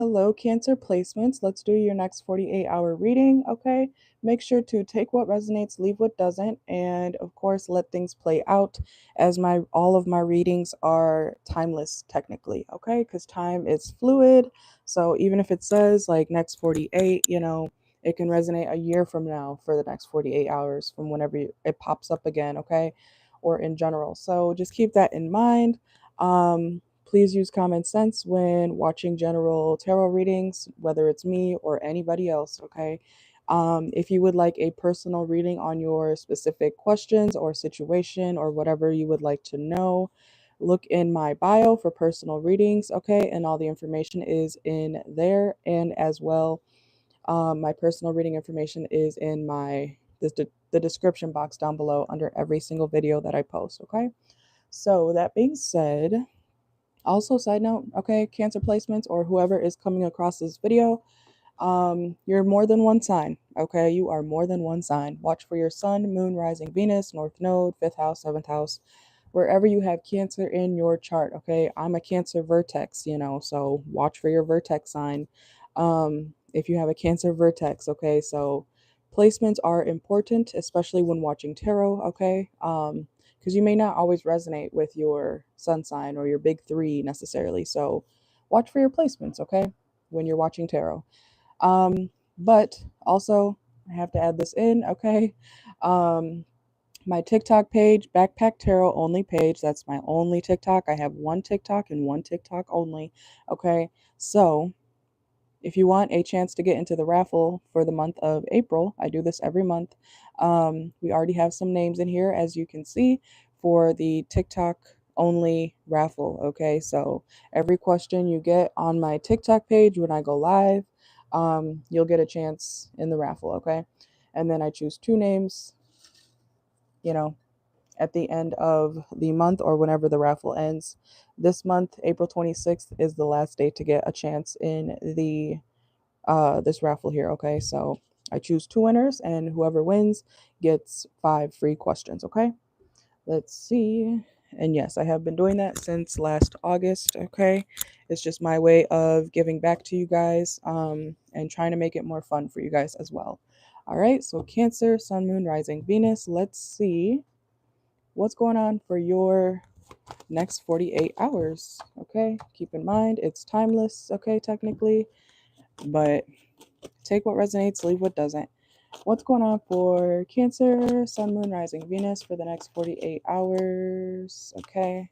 Hello, Cancer placements. Let's do your next 48-hour reading, okay? Make sure to take what resonates, leave what doesn't, and of course, let things play out as all of my readings are timeless technically, okay? Because time is fluid. So even if it says like next 48, it can resonate a year from now for the next 48 hours from whenever it pops up again, okay? Or in general. So just keep that in mind. Please use common sense when watching general tarot readings, whether it's me or anybody else, okay? If you would like a personal reading on your specific questions or situation or whatever you would like to know, look in my bio for personal readings, okay? And all the information is in there. And as well, my personal reading information is in the description box down below under every single video that I post, okay? So that being said, also, side note, okay, Cancer placements or whoever is coming across this video, you're more than one sign, okay? You are more than one sign. Watch for your sun, moon, rising, Venus, north node, 5th house, 7th house, wherever you have Cancer in your chart, okay? I'm a Cancer vertex, so watch for your vertex sign. If you have a Cancer vertex, okay? So placements are important, especially when watching tarot, okay? Because you may not always resonate with your sun sign or your big three necessarily. So watch for your placements, okay? When you're watching tarot. But also, I have to add this in, okay? My TikTok page, Backpack Tarot only page. That's my only TikTok. I have one TikTok and one TikTok only. Okay. So if you want a chance to get into the raffle for the month of April, I do this every month. We already have some names in here, as you can see, for the TikTok only raffle. Okay. So every question you get on my TikTok page when I go live, you'll get a chance in the raffle. Okay. And then I choose two names, you know, at the end of the month or whenever the raffle ends. This month, April 26th, is the last day to get a chance in the this raffle here, okay? So I choose two winners and whoever wins gets 5 free questions, okay? Let's see. And yes, I have been doing that since last August, okay? It's just my way of giving back to you guys and trying to make it more fun for you guys as well. All right, so Cancer, Sun, Moon, Rising, Venus. Let's see what's going on for your next 48 hours. Okay, keep in mind it's timeless, okay, technically, but take what resonates, leave what doesn't. What's going on for Cancer, Sun, Moon, Rising, Venus for the next 48 hours? Okay.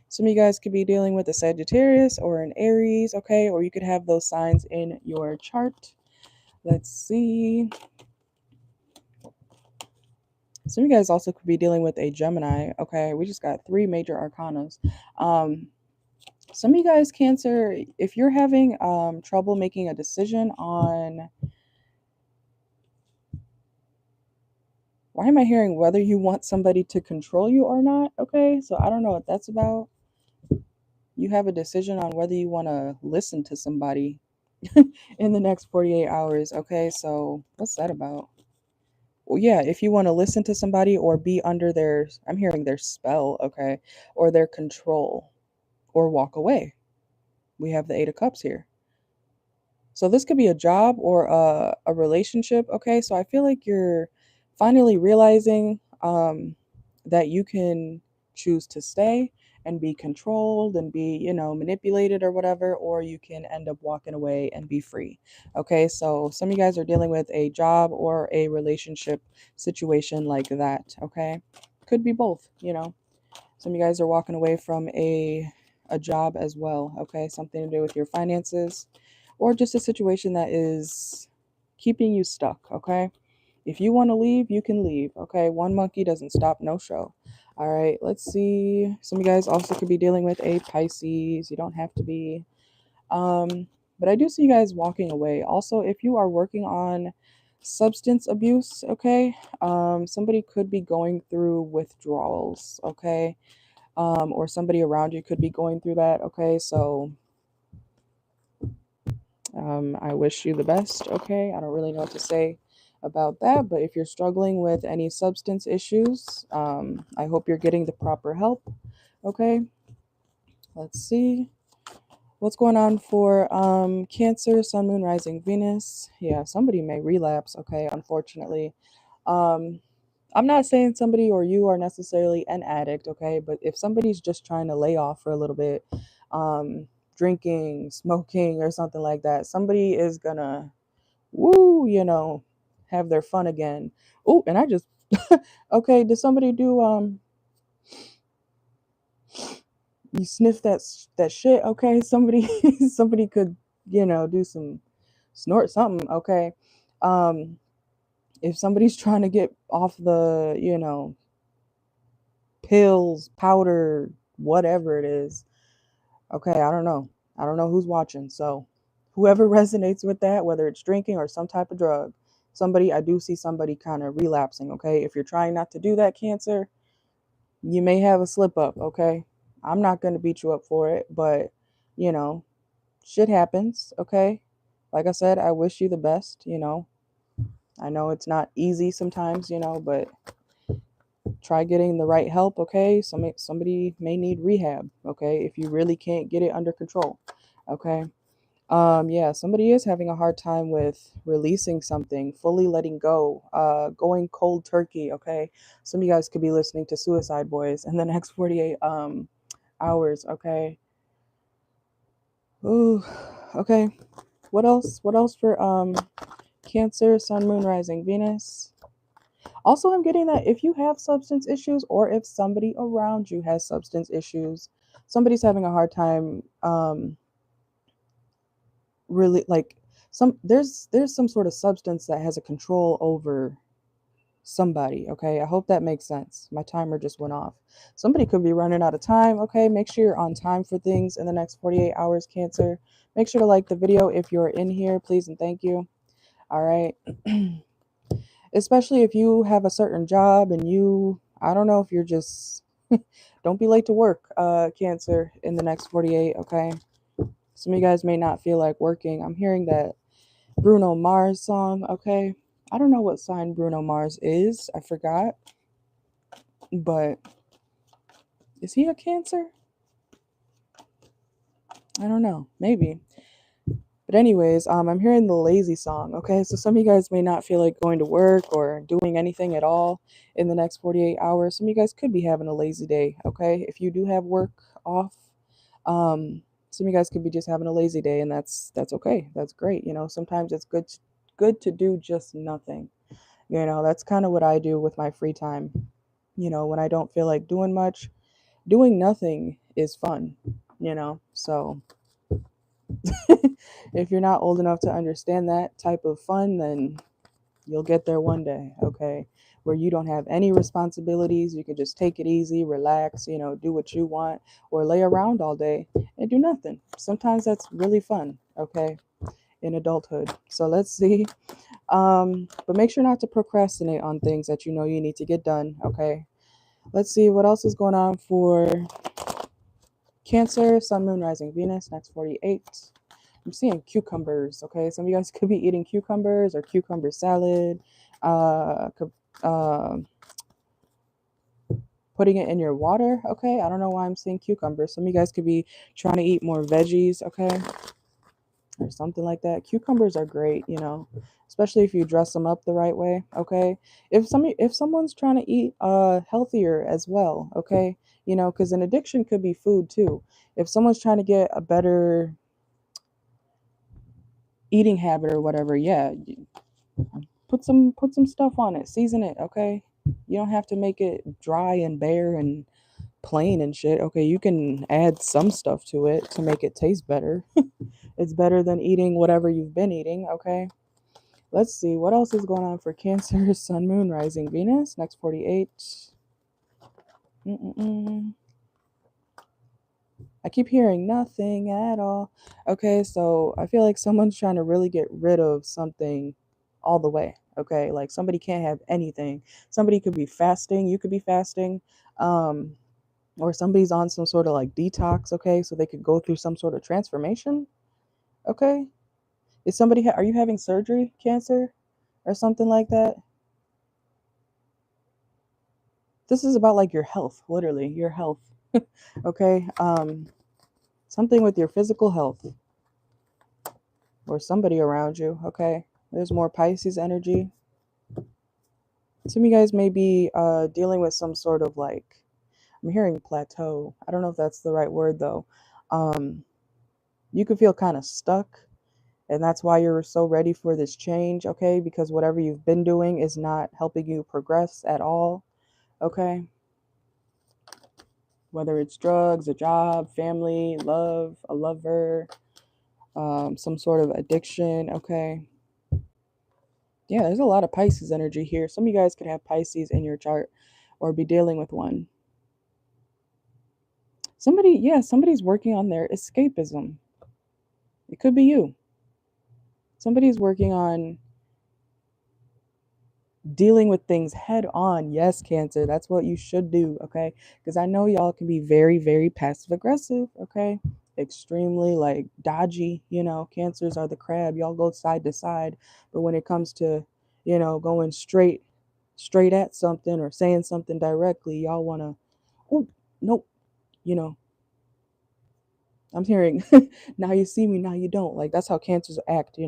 Some of you guys could be dealing with a Sagittarius or an Aries, okay, or you could have those signs in your chart. Let's see. Some of you guys also could be dealing with a Gemini. Okay, we just got 3 major arcanas. Some of you guys, Cancer, if you're having trouble making a decision on, why am I hearing whether you want somebody to control you or not? Okay, so I don't know what that's about. You have a decision on whether you want to listen to somebody in the next 48 hours. Okay, so what's that about? Well, yeah, if you want to listen to somebody or be under their, I'm hearing their spell, okay, or their control, or walk away. We have the 8 of Cups here. So this could be a job or a relationship, okay? So I feel like you're finally realizing that you can choose to stay and be controlled and be, manipulated or whatever, or you can end up walking away and be free. Okay, so some of you guys are dealing with a job or a relationship situation like that. Okay, could be both. Some of you guys are walking away from a job as well. Okay, something to do with your finances or just a situation that is keeping you stuck. Okay, if you want to leave, you can leave. Okay, one monkey doesn't stop no show. All right, let's see. Some of you guys also could be dealing with a Pisces. You don't have to be. But I do see you guys walking away. Also, if you are working on substance abuse, okay, somebody could be going through withdrawals, okay, or somebody around you could be going through that, okay. So I wish you the best, okay. I don't really know what to say about that, but if you're struggling with any substance issues, I hope you're getting the proper help, okay. Let's see What's going on for Cancer, Sun, Moon, Rising, Venus? Yeah, somebody may relapse, okay, unfortunately. Um, I'm not saying somebody or you are necessarily an addict, okay, but if somebody's just trying to lay off for a little bit, um, drinking, smoking, or something like that, somebody is gonna, woo, have their fun again. Oh, and I just, okay, did somebody do, you sniff that shit, okay? Somebody, somebody could, do some snort something, okay? Um, if somebody's trying to get off the, pills, powder, whatever it is. Okay, I don't know. I don't know who's watching. So, whoever resonates with that, whether it's drinking or some type of drug, I do see somebody kind of relapsing. Okay, if you're trying not to do that, Cancer, you may have a slip up. Okay, I'm not going to beat you up for it, but you know, shit happens. Okay, like I said, I wish you the best. I know it's not easy sometimes, but try getting the right help. Okay, somebody may need rehab. Okay, if you really can't get it under control. Okay. Yeah, somebody is having a hard time with releasing something, fully letting go, going cold turkey. Okay, some of you guys could be listening to Suicide Boys in the next 48 hours. Okay. Ooh. Okay. What else for Cancer, Sun, Moon, Rising, Venus? Also, I'm getting that if you have substance issues or if somebody around you has substance issues, somebody's having a hard time really, like, there's some sort of substance that has a control over somebody. Okay, I hope that makes sense. My timer just went off. Somebody could be running out of time. Okay, make sure you're on time for things in the next 48 hours, Cancer. Make sure to like the video if you're in here, please and thank you. All right. Especially if you have a certain job and I don't know if you're just don't be late to work, Cancer, in the next 48. Okay, some of you guys may not feel like working. I'm hearing that Bruno Mars song. Okay, I don't know what sign Bruno Mars is, I forgot, but is he a Cancer? I don't know, maybe. But anyways, I'm hearing the lazy song. Okay, so some of you guys may not feel like going to work or doing anything at all in the next 48 hours. Some of you guys could be having a lazy day. Okay, if you do have work off, some of you guys could be just having a lazy day, and that's okay. That's great. Sometimes it's good to do just nothing. That's kind of what I do with my free time. When I don't feel like doing much, doing nothing is fun. So if you're not old enough to understand that type of fun, then you'll get there one day, okay? Where you don't have any responsibilities, you can just take it easy, relax, do what you want, or lay around all day and do nothing. Sometimes that's really fun, okay, in adulthood. So let's see. But make sure not to procrastinate on things that you know you need to get done, okay? Let's see what else is going on for Cancer, Sun, Moon, Rising, Venus, next 48. I'm seeing cucumbers. Okay, some of you guys could be eating cucumbers or cucumber salad, uh, uh, putting it in your water. Okay, I don't know why I'm seeing cucumbers. Some of you guys could be trying to eat more veggies. Okay, or something like that. Cucumbers are great, especially if you dress them up the right way. Okay, if someone's trying to eat healthier as well. Okay, because an addiction could be food too. If someone's trying to get a better eating habit or whatever, yeah, put some stuff on it, season it. Okay, you don't have to make it dry and bare and plain and shit. Okay, you can add some stuff to it to make it taste better. It's better than eating whatever you've been eating. Okay, let's see what else is going on for Cancer, Sun, Moon, Rising, Venus, next 48. Mm-mm-mm. I keep hearing nothing at all. Okay, so I feel like someone's trying to really get rid of something all the way. Okay, like somebody can't have anything. Somebody could be fasting, you could be fasting, um, or somebody's on some sort of like detox. Okay, so they could go through some sort of transformation. Okay, are you having surgery, Cancer, or something like that? This is about like your health, literally, your health. Okay, Something with your physical health or somebody around you, okay? There's more Pisces energy. Some of you guys may be dealing with some sort of like, I'm hearing plateau. I don't know if that's the right word though. You could feel kind of stuck, and that's why you're so ready for this change, okay? Because whatever you've been doing is not helping you progress at all, okay? Whether it's drugs, a job, family, love, a lover, some sort of addiction, okay? Yeah, there's a lot of Pisces energy here. Some of you guys could have Pisces in your chart or be dealing with one. Somebody's working on their escapism. It could be you. Somebody's working on dealing with things head on. Yes, Cancer, that's what you should do, okay? Because I know y'all can be very, very passive aggressive, okay? Extremely like dodgy, Cancers are the crab. Y'all go side to side, but when it comes to, going straight at something or saying something directly, y'all want to, oh, nope, you know. I'm hearing now you see me, now you don't. Like that's how Cancers act.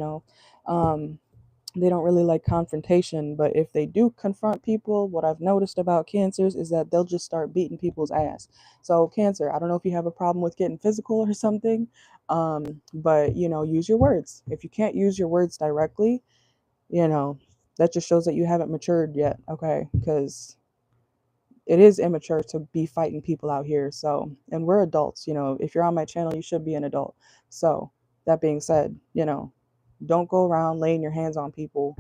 They don't really like confrontation, but if they do confront people, what I've noticed about Cancers is that they'll just start beating people's ass. So Cancer, I don't know if you have a problem with getting physical or something, but use your words. If you can't use your words directly, that just shows that you haven't matured yet, okay? Because it is immature to be fighting people out here. So, and we're adults, if you're on my channel, you should be an adult. So that being said, don't go around laying your hands on people.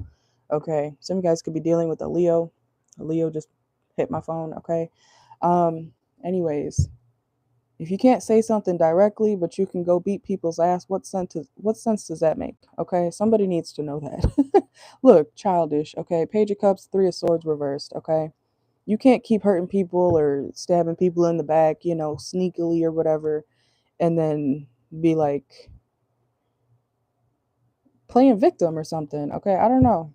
Okay. Some of you guys could be dealing with a Leo. A Leo just hit my phone. Okay. Anyways, if you can't say something directly, but you can go beat people's ass, what sense does that make? Okay. Somebody needs to know that. Look, childish. Okay. Page of Cups, Three of Swords reversed. Okay. You can't keep hurting people or stabbing people in the back, sneakily or whatever, and then be like playing victim or something. Okay, I don't know.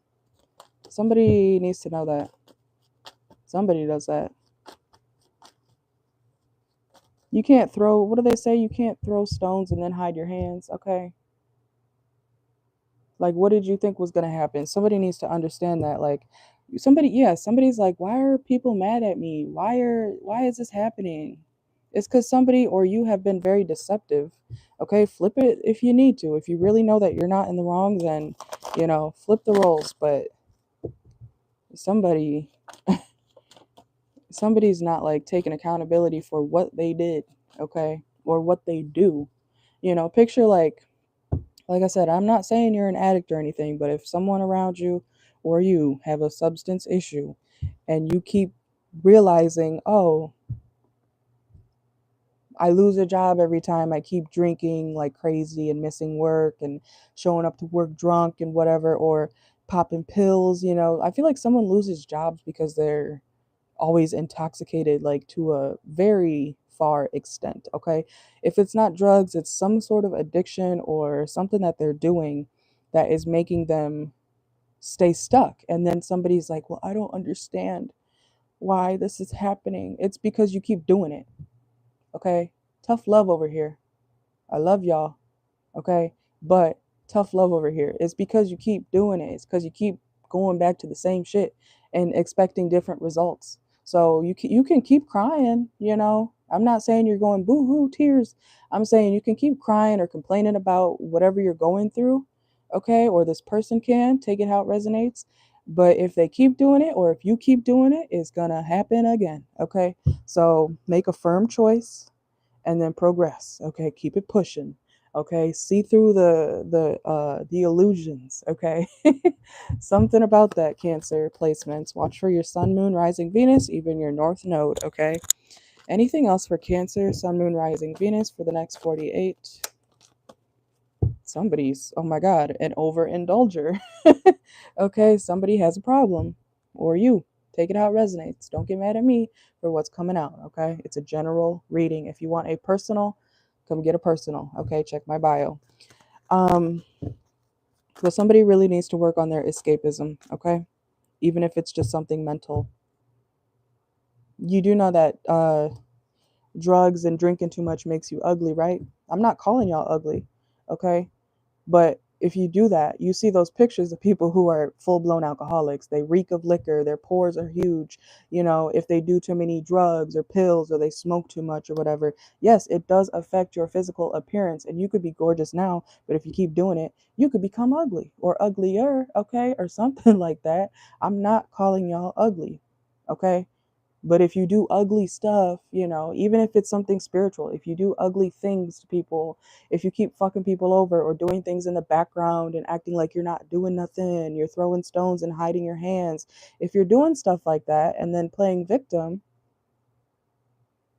Somebody needs to know that. Somebody does that. You can't throw, what do they say? You can't throw stones and then hide your hands. Okay. Like, what did you think was going to happen? Somebody needs to understand that. Like, somebody's like, why are people mad at me? Why is this happening? It's because somebody or you have been very deceptive. Okay, flip it if you need to. If you really know that you're not in the wrong, then, flip the roles. But somebody, somebody's not like taking accountability for what they did, okay, or what they do. Picture like I said, I'm not saying you're an addict or anything, but if someone around you or you have a substance issue and you keep realizing, oh, I lose a job every time I keep drinking like crazy and missing work and showing up to work drunk and whatever, or popping pills, I feel like someone loses jobs because they're always intoxicated, like to a very far extent, okay? If it's not drugs, it's some sort of addiction or something that they're doing that is making them stay stuck. And then somebody's like, well, I don't understand why this is happening. It's because you keep doing it, okay? Tough love over here. I love y'all, okay? But tough love over here. It's because you keep doing it. It's because you keep going back to the same shit and expecting different results. So you can keep crying, I'm not saying you're going boo-hoo tears. I'm saying you can keep crying or complaining about whatever you're going through, okay? Or this person can take it how it resonates. But if they keep doing it or if you keep doing it, it's gonna happen again, okay? So make a firm choice and then progress, okay? Keep it pushing, okay? See through the illusions, okay? Something about that, Cancer placements. Watch for your sun, moon, rising, Venus, even your north node, okay? Anything else for Cancer, sun, moon, rising, Venus for the next 48? Somebody's, oh my God, an overindulger. Okay, somebody has a problem, or you. Take it how it resonates. Don't get mad at me for what's coming out, okay? It's a general reading. If you want a personal, come get a personal, okay? Check my bio. So somebody really needs to work on their escapism, okay? Even if it's just something mental. You do know that drugs and drinking too much makes you ugly, right? I'm not calling y'all ugly, okay? But if you do that, you see those pictures of people who are full blown alcoholics. They reek of liquor, their pores are huge. If they do too many drugs or pills or they smoke too much or whatever, yes, it does affect your physical appearance. And you could be gorgeous now, but if you keep doing it, you could become ugly or uglier, okay? Or something like that. I'm not calling y'all ugly, okay? But if you do ugly stuff, even if it's something spiritual, if you do ugly things to people, if you keep fucking people over or doing things in the background and acting like you're not doing nothing, you're throwing stones and hiding your hands, if you're doing stuff like that and then playing victim,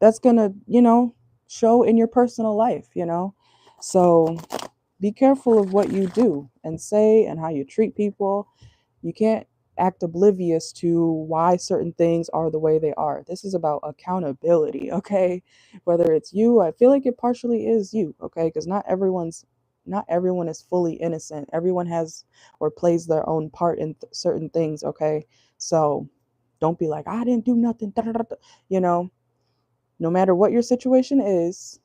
that's going to, show in your personal life. So be careful of what you do and say and how you treat people. You can't act oblivious to why certain things are the way they are. This is about accountability, okay? Whether it's you, I feel like it partially is you, okay? Because not everyone is fully innocent. Everyone has or plays their own part in certain things, okay? So don't be like, I didn't do nothing. Da, da, da, da. No matter what your situation is,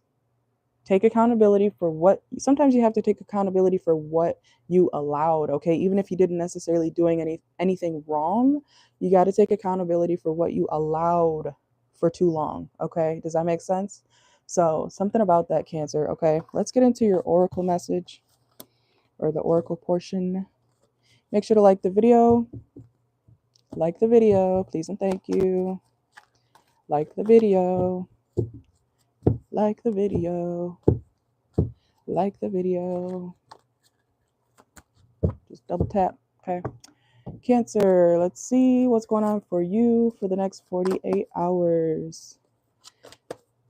take accountability for what sometimes you have to take accountability for what you allowed, okay? Even if you didn't necessarily doing anything wrong, you got to take accountability for what you allowed for too long, okay? Does that make sense? So something about that, Cancer. Okay, let's get into your oracle message or the oracle portion. Make sure to like the video, please and thank you. Like the video, like the video, like the video. Just double tap, okay? Cancer, let's see what's going on for you for the next 48 hours.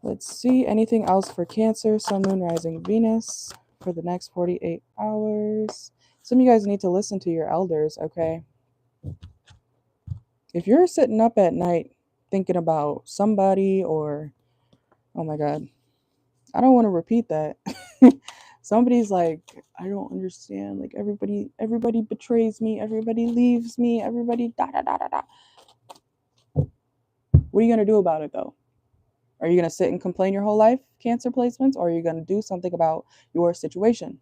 Let's see anything else for Cancer, Sun, Moon, Rising, Venus for the next 48 hours. Some of you guys need to listen to your elders, okay? If you're sitting up at night thinking about somebody or, oh my God, I don't want to repeat that. Somebody's like, I don't understand. Like everybody betrays me. Everybody leaves me. Everybody da da da da da. What are you going to do about it though? Are you going to sit and complain your whole life, Cancer placements, or are you going to do something about your situation?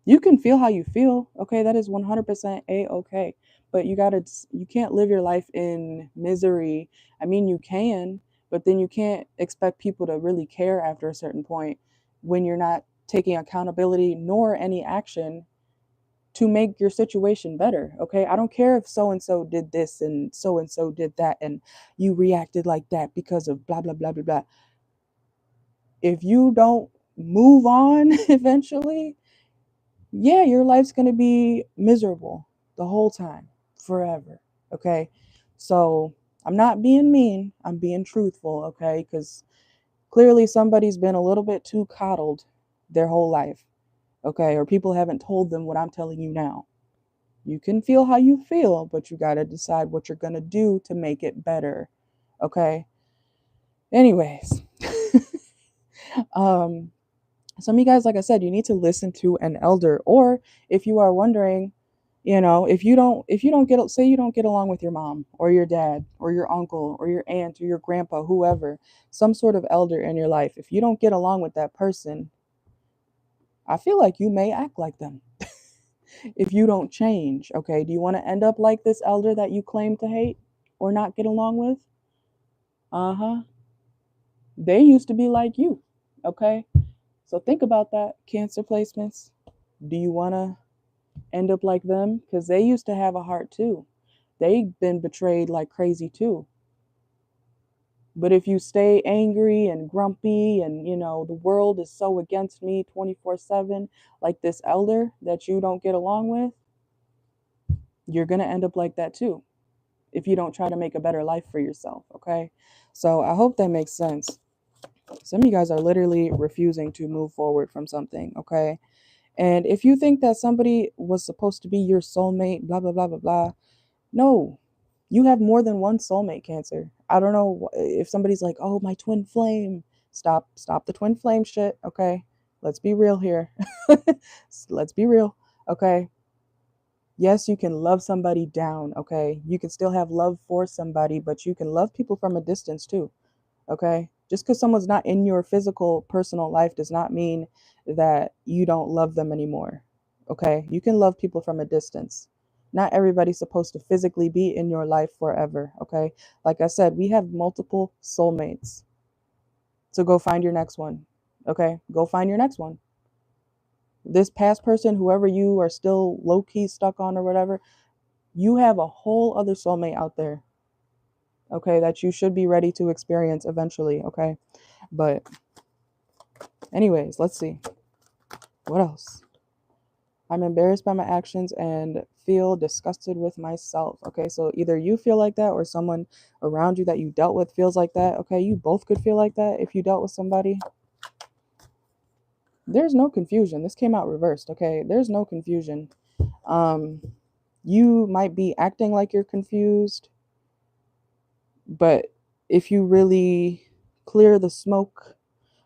You can feel how you feel, okay? That is 100% a-okay. But you can't live your life in misery. I mean, you can, but then you can't expect people to really care after a certain point when you're not taking accountability nor any action to make your situation better, okay? I don't care if so and so did this and so did that and you reacted like that because of blah blah blah blah blah. If you don't move on eventually, yeah, your life's going to be miserable the whole time, forever, okay? So, I'm not being mean, I'm being truthful, okay? Cuz clearly somebody's been a little bit too coddled their whole life, okay? Or people haven't told them what I'm telling you now. You can feel how you feel, but you got to decide what you're going to do to make it better. Okay? Anyways, some of you guys, like I said, you need to listen to an elder, or if you are wondering, if you don't say you don't get along with your mom or your dad or your uncle or your aunt or your grandpa, whoever, some sort of elder in your life, if you don't get along with that person, I feel like you may act like them. If you don't change, okay? Do you want to end up like this elder that you claim to hate or not get along with? Uh-huh. They used to be like you, okay? So think about that, Cancer placements. Do you want to end up like them? Because they used to have a heart too. They've been betrayed like crazy too. But if you stay angry and grumpy and, the world is so against me 24/7, like this elder that you don't get along with, you're going to end up like that too if you don't try to make a better life for yourself, okay? So I hope that makes sense. Some of you guys are literally refusing to move forward from something, okay? And if you think that somebody was supposed to be your soulmate, blah, blah, blah, blah, blah, no, you have more than one soulmate, Cancer. I don't know if somebody's like, oh, my twin flame. Stop the twin flame shit, okay? Let's be real here. Let's be real, okay? Yes, you can love somebody down, okay? You can still have love for somebody, but you can love people from a distance too, okay? Just because someone's not in your physical personal life does not mean that you don't love them anymore. Okay? You can love people from a distance. Not everybody's supposed to physically be in your life forever. Okay? Like I said, we have multiple soulmates. So go find your next one. Okay? Go find your next one. This past person, whoever you are still low key stuck on or whatever, you have a whole other soulmate out there. Okay? That you should be ready to experience eventually. Okay? But anyways, let's see. What else? I'm embarrassed by my actions and feel disgusted with myself. Okay, so either you feel like that or someone around you that you dealt with feels like that. Okay, you both could feel like that if you dealt with somebody. There's no confusion. This came out reversed. Okay, there's no confusion. Um, you might be acting like you're confused, but if you really clear the smoke,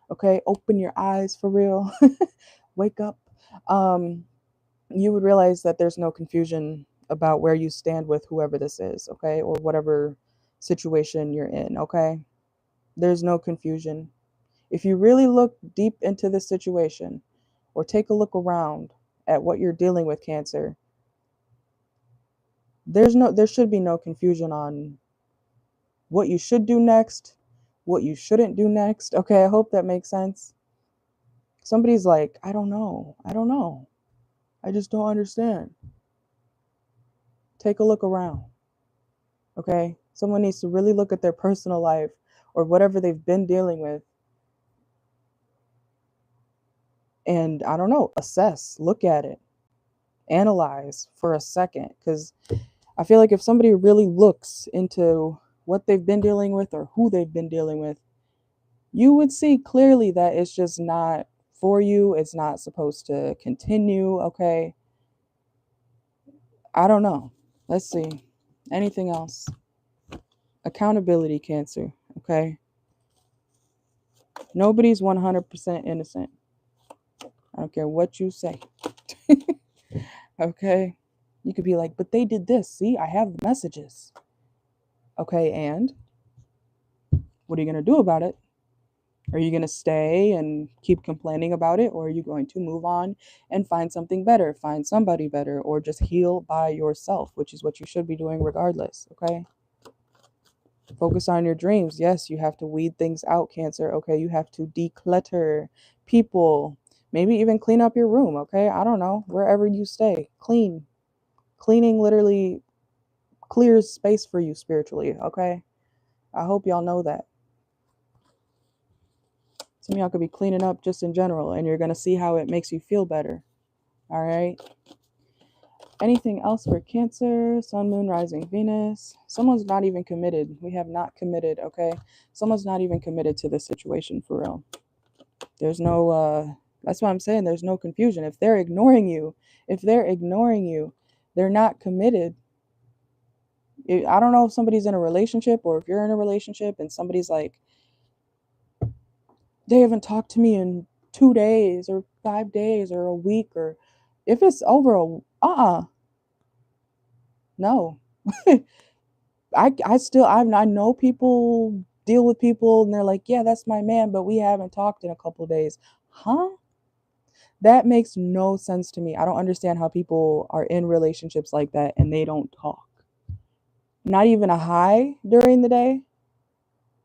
okay, open your eyes for real, wake up. Um, you would realize that there's no confusion about where you stand with whoever this is, okay, or whatever situation you're in, okay? There's no confusion. If you really look deep into this situation or take a look around at what you're dealing with, Cancer, there should be no confusion on what you should do next, what you shouldn't do next. Okay, I hope that makes sense. Somebody's like, I don't know. I don't know. I just don't understand. Take a look around. Okay? Someone needs to really look at their personal life or whatever they've been dealing with and, I don't know, assess, look at it, analyze for a second. Because I feel like if somebody really looks into what they've been dealing with or who they've been dealing with, you would see clearly that it's just not for you. It's not supposed to continue. Okay? I don't know. Let's see. Anything else? Accountability, Cancer. Okay? Nobody's 100% innocent. I don't care what you say. Okay? You could be like, but they did this. See, I have the messages. Okay, and what are you going to do about it? Are you going to stay and keep complaining about it? Or are you going to move on and find something better, find somebody better, or just heal by yourself, which is what you should be doing regardless. Okay? Focus on your dreams. Yes, you have to weed things out, Cancer. Okay, you have to declutter people, maybe even clean up your room. Okay, I don't know, wherever you stay, clean. Cleaning literally clears space for you spiritually. Okay, I hope y'all know that. Some of y'all could be cleaning up just in general, and you're gonna see how it makes you feel better. All right. Anything else for Cancer? Sun, Moon, Rising, Venus. Someone's not even committed. We have not committed. Okay, someone's not even committed to this situation for real. There's no. That's why I'm saying there's no confusion. If they're ignoring you, they're not committed. I don't know if somebody's in a relationship or if you're in a relationship and somebody's like, they haven't talked to me in 2 days or 5 days or a week, or if it's over no. I know people deal with people and they're like, yeah, that's my man, but we haven't talked in a couple days. Huh? That makes no sense to me. I don't understand how people are in relationships like that and they don't talk. Not even a hi during the day.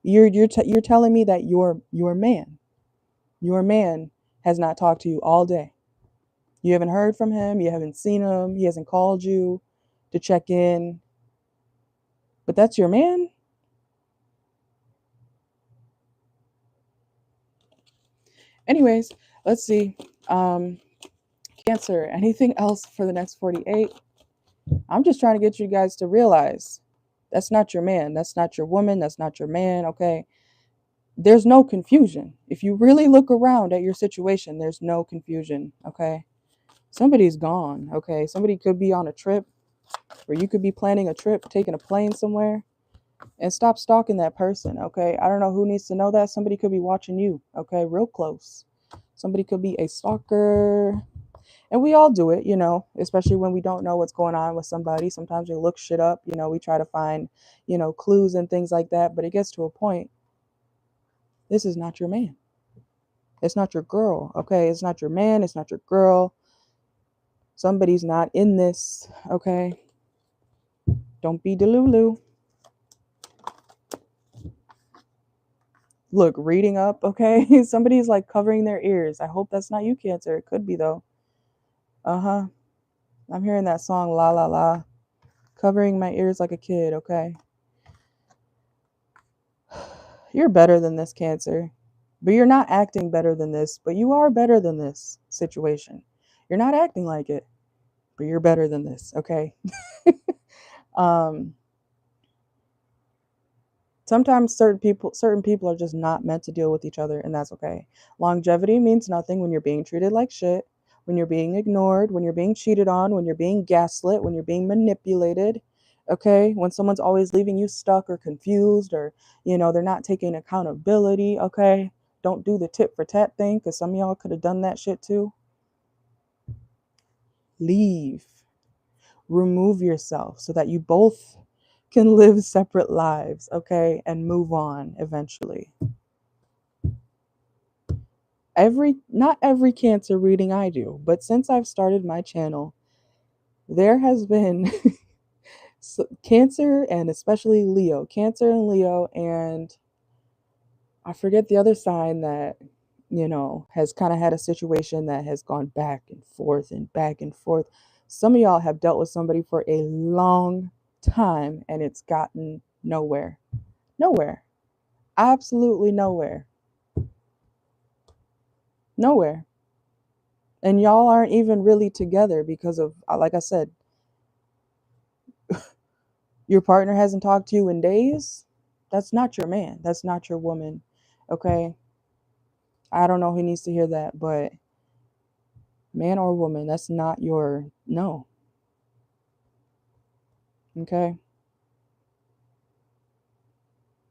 You're telling me that your man has not talked to you all day. You haven't heard from him, you haven't seen him, he hasn't called you to check in. But that's your man? Anyways, let's see. Cancer, anything else for the next 48? I'm just trying to get you guys to realize that's not your man, that's not your woman, that's not your man, okay? There's no confusion. If you really look around at your situation, there's no confusion, okay? Somebody's gone, okay? Somebody could be on a trip, or you could be planning a trip, taking a plane somewhere, and stop stalking that person, okay? I don't know who needs to know that. Somebody could be watching you, okay? Real close. Somebody could be a stalker. And we all do it, especially when we don't know what's going on with somebody. Sometimes we look shit up, we try to find, clues and things like that. But it gets to a point This is not your man. It's not your girl, okay? It's not your man. It's not your girl. Somebody's not in this, okay? Don't be delulu. Look, reading up, okay? Somebody's like covering their ears. I hope that's not you, Cancer. It could be, though. Uh-huh. I'm hearing that song, La La La. Covering my ears like a kid, okay? You're better than this, Cancer. But you're not acting better than this, but you are better than this situation. You're not acting like it, but you're better than this, okay? um Sometimes certain people are just not meant to deal with each other, and that's okay. Longevity means nothing when you're being treated like shit, when you're being ignored, when you're being cheated on, when you're being gaslit, when you're being manipulated. Okay, when someone's always leaving you stuck or confused, or they're not taking accountability. Okay, don't do the tit for tat thing, because some of y'all could have done that shit too. Leave. Remove yourself so that you both can live separate lives, okay, and move on eventually. Not every Cancer reading I do, but since I've started my channel, there has been Cancer, and especially Leo, Cancer and Leo, and I forget the other sign that has kind of had a situation that has gone back and forth and back and forth. Some of y'all have dealt with somebody for a long time and it's gotten nowhere. Nowhere. Absolutely nowhere. Nowhere. And y'all aren't even really together because of, like I said, your partner hasn't talked to you in days. That's not your man. That's not your woman. Okay? I don't know who needs to hear that, but man or woman, that's not your no. Okay?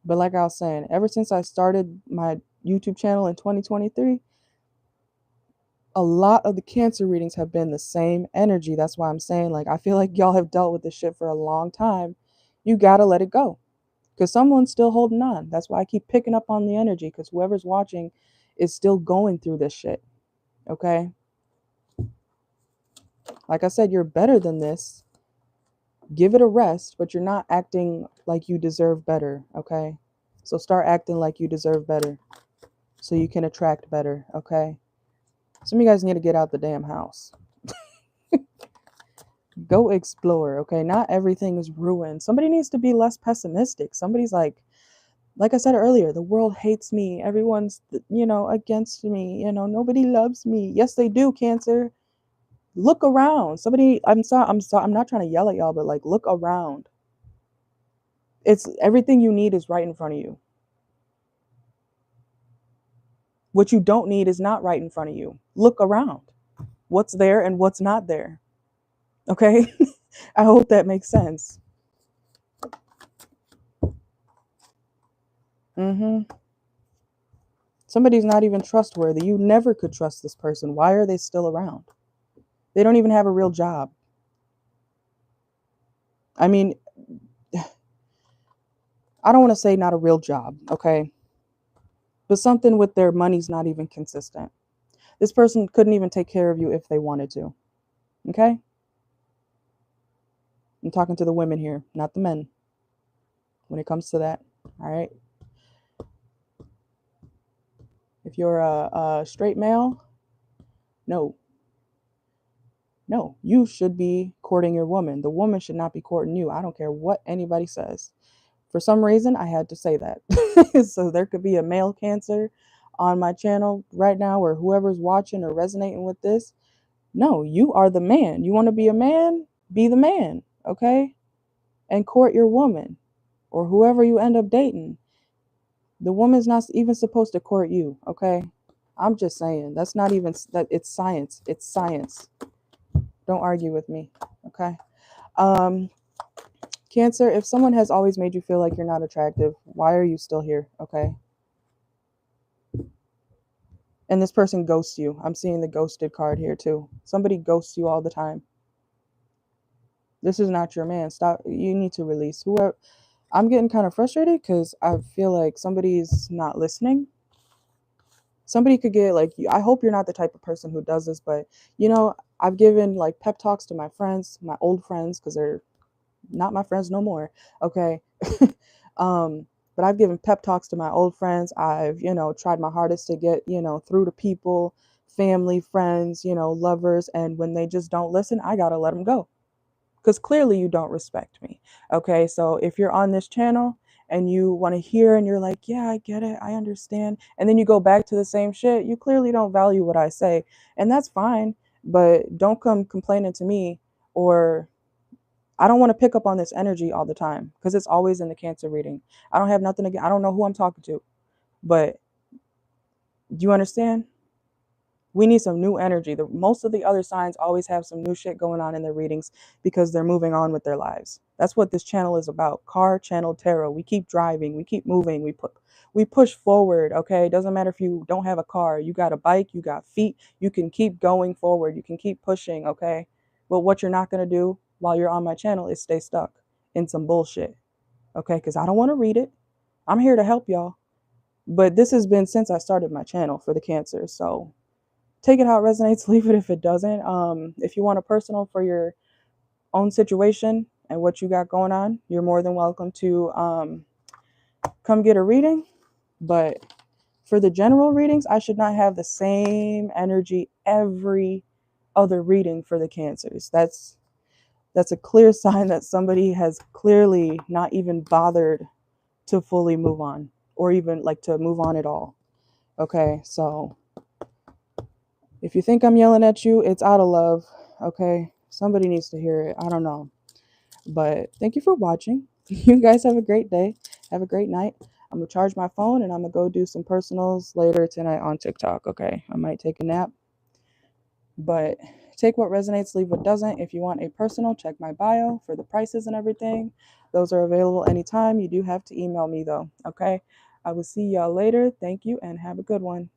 But like I was saying, ever since I started my YouTube channel in 2023, a lot of the Cancer readings have been the same energy. That's why I'm saying, like, I feel like y'all have dealt with this shit for a long time. You gotta let it go. Because someone's still holding on. That's why I keep picking up on the energy, because whoever's watching is still going through this shit. Okay? Like I said, you're better than this. Give it a rest, but you're not acting like you deserve better. Okay? So start acting like you deserve better so you can attract better. Okay? Some of you guys need to get out the damn house. Go explore. Okay? Not everything is ruined. Somebody needs to be less pessimistic. Somebody's like I said earlier, the world hates me. Everyone's, against me. Nobody loves me. Yes, they do, Cancer. Look around. Somebody, I'm sorry, I'm not trying to yell at y'all, but like, look around. It's everything you need is right in front of you. What you don't need is not right in front of you. Look around. What's there and what's not there. Okay? I hope that makes sense. Somebody's not even trustworthy. You never could trust this person. Why are they still around? They don't even have a real job. I mean, I don't want to say not a real job, okay? But something with their money's not even consistent. This person couldn't even take care of you if they wanted to, okay? I'm talking to the women here, not the men, when it comes to that, all right? If you're a straight male, no. No, you should be courting your woman. The woman should not be courting you. I don't care what anybody says. For some reason, I had to say that. So there could be a male Cancer on my channel right now, or whoever's watching or resonating with this. No, you are the man. You want to be a man? Be the man, okay? And court your woman or whoever you end up dating. The woman's not even supposed to court you, okay? I'm just saying. That's not even that. It's science. It's science. Don't argue with me, okay? Cancer, if someone has always made you feel like you're not attractive, why are you still here, okay? And this person ghosts you. I'm seeing the ghosted card here too. Somebody ghosts you all the time. This is not your man. Stop. You need to release whoever. I'm getting kind of frustrated because I feel like somebody's not listening. somebody could get like, I hope you're not the type of person who does this, but you know, I've given like pep talks to my friends, my old friends, because they're not my friends no more. Okay. um, but I've given pep talks to my old friends. I've, you know, tried my hardest to get, you know, through to people, family, friends, you know, lovers. And when they just don't listen, I got to let them go because clearly you don't respect me. Okay. So if you're on this channel and you want to hear and you're like, yeah, I get it, I understand. And then you go back to the same shit, you clearly don't value what I say. And that's fine. But don't come complaining to me, or I don't want to pick up on this energy all the time because it's always in the Cancer reading. I don't have nothing again. I don't know who I'm talking to, but do you understand? We need some new energy. Most of the other signs always have some new shit going on in their readings because they're moving on with their lives. That's what this channel is about. Car Channel Tarot. We keep driving. We keep moving. We push forward. Okay, it doesn't matter if you don't have a car. You got a bike. You got feet. You can keep going forward. You can keep pushing. Okay, but what you're not gonna do while you're on my channel is stay stuck in some bullshit. Okay, because I don't want to read it. I'm here to help y'all. But this has been since I started my channel for the Cancer. So take it how it resonates, leave it if it doesn't. If you want a personal for your own situation and what you got going on, you're more than welcome to come get a reading. But for the general readings, I should not have the same energy every other reading for the Cancers. That's a clear sign that somebody has clearly not even bothered to fully move on, or even like to move on at all. Okay, so if you think I'm yelling at you, it's out of love. Okay, somebody needs to hear it. I don't know. But thank you for watching. You guys have a great day. Have a great night. I'm going to charge my phone and I'm going to go do some personals later tonight on TikTok. Okay, I might take a nap. But take what resonates, leave what doesn't. If you want a personal, check my bio for the prices and everything. Those are available anytime. You do have to email me though. Okay, I will see y'all later. Thank you and have a good one.